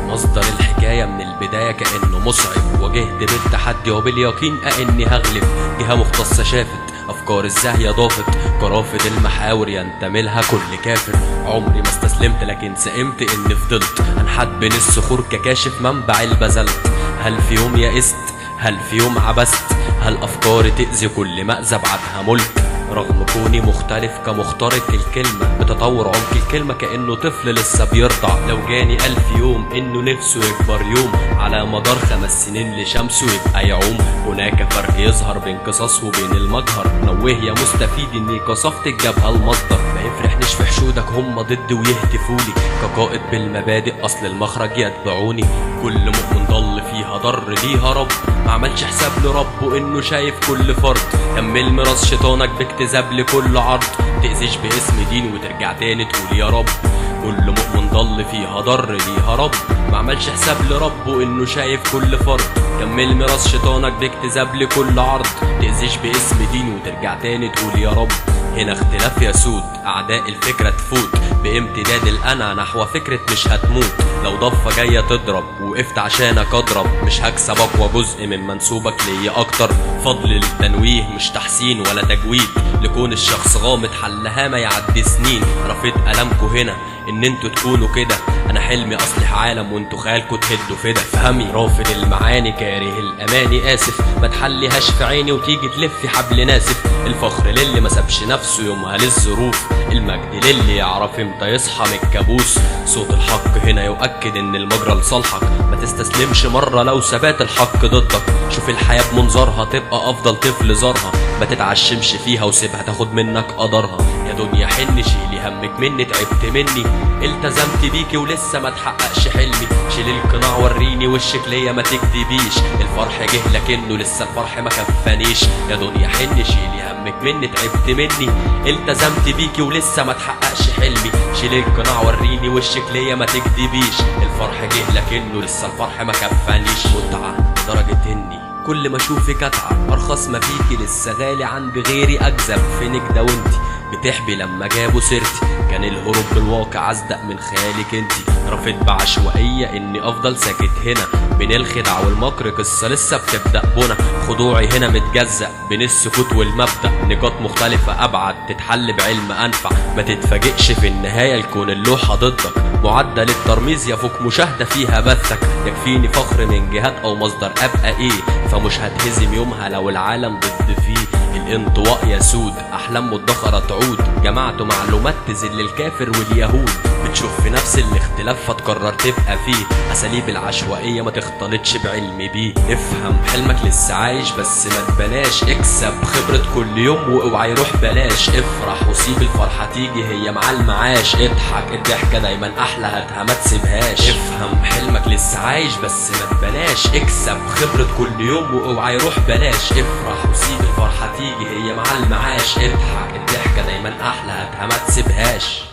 مصدر الحكاية من البداية كأنه مصعب، واجهت بالتحدي وباليقين أني هغلب. جهة مختصة شافت أفكار الزاهية، ضافت قرافة المحاور ينتمي لها كل كافر. عمري ما استسلمت لكن سئمت إني فضلت أنحت بين الصخور ككاشف منبع البزلت. هل في يوم يئست؟ هل في يوم عبست؟ هل أفكاري تأذي كل مأذى بعدها ملك؟ رغم كوني مختلف كمخترق الكلمة، بتطور عمق الكلمة كأنه طفل لسه بيرضع. لو جاني 1000 يوم إنه نفسه يكبر يوم، على مدار 5 سنين لشمسه يبقى يعوم. هناك فرق يظهر بين قصص وبين المجهر. نوه يا مستفيد إني قصفت الجبهة المصدر. ما يفرحنيش في حشودك هم ضد ويهتفولي، كقائد بالمبادئ أصل المخرج يتبعوني. كل مؤمن ضل فيها ضر ليها رب، ما عملش حساب لربه إنه شايف كل فرد. كمل ميراث شيطانك باكتذاب لكل عرض، تأذيش باسم دين وترجع تاني تقول يا رب. كل مؤمن ضل فيها ضر ليها رب، ما عملش حساب لربه إنه شايف كل فرد. كمل ميراث شيطانك باكتذاب لكل عرض، تأذيش باسم دين وترجع تاني تقول يا رب. هنا اختلاف يسود، أعداء الفكرة تفوت بامتداد الأنا نحو فكرة مش هتموت. لو ضفة جاية تضرب وقفت عشانك أضرب، مش هكسبك وجزء من منسوبك ليا أكتر. فضل للتنويه مش تحسين ولا تجويد، لكون الشخص غامض حلها ما يعدي سنين. رفيت ألمكوا هنا إن انتوا تكونوا كده، أنا حلمي أصلح عالم وانتوا خيالكوا تهدوا فدا. فهمي رافض المعاني كاره الأماني، آسف ما تحليهاش في عيني وتيجي تلفي حبل ناسف. الفخر للي ما سابش نفسه يومها للظروف، المجد للي يعرف امتى يصحى من الكابوس. صوت الحق هنا يؤكد ان المجرى لصالحك، ما تستسلمش مرة لو ثبات الحق ضدك. شوف الحياة بمنظرها تبقى افضل طفل زارها، ما تتعشمش فيها وسيبها تاخد منك قدرها. يا دنيا حن شيلي همك مني، تعبت مني التزمت بيكي ولسه ما تحققش حلمي. شيل القناع وريني وشك ليا ما تكدبيش، الفرح جه لكنه لسه الفرح ما كفانيش. يا دنيا حن شيلي همك مني، تعبت مني التزمت بيكي ولسه ما تحققش حلمي. شيل القناع وريني وشك ليا ما تكدبيش، الفرح جه لكنه لسه الفرح ما كفانيش. متعة لدرجة اني كل ما اشوفك اتعب، ارخص ما فيكي لسه غالي عند غيري اكذب. فينك ده وانتي بتحبي لما جابوا سيرتي، كان الهروب بالواقع اصدق من خيالك انتي. رفضت بعشوائية اني افضل ساكت هنا، بين الخدع والمكر قصة لسه بتبدأ بنا. خضوعي هنا متجزأ بين السكوت والمبدأ، نقاط مختلفة ابعد تتحل بعلم انفع. ما تتفاجئش في النهاية الكون اللوحة ضدك، معدل الترميز يفوق مشاهدة فيها بثك. يكفيني فخر من جهات او مصدر ابقى ايه، فمش هتهزم يومها لو العالم ضد فيه. الانطواء يسود، احلام مدخرة تعود، جمعت معلومات تذل الكافر واليهود. بتشوف في نفس الاختلاف فتقرر تبقى فيه، اساليب العشوائية ما تختلطش بعلم بيه. افهم حلمك لسه عايش بس ما تبلاش، اكسب خبرة كل يوم واوعى يروح بلاش. افرح وسيب الفرحة تيجي هي مع المعاش، اضحك الضحكة دايما احلى هاتها ما تسيبهاش. افهم حلمك لسه عايش بس ما تبلاش، اكسب خبرة كل يوم واوعى يروح بلاش. افرح وسيب الفرحة تيجي هي مع المعاش، اضحك الضحكة دايما احلى هاتها ما تسيبهاش.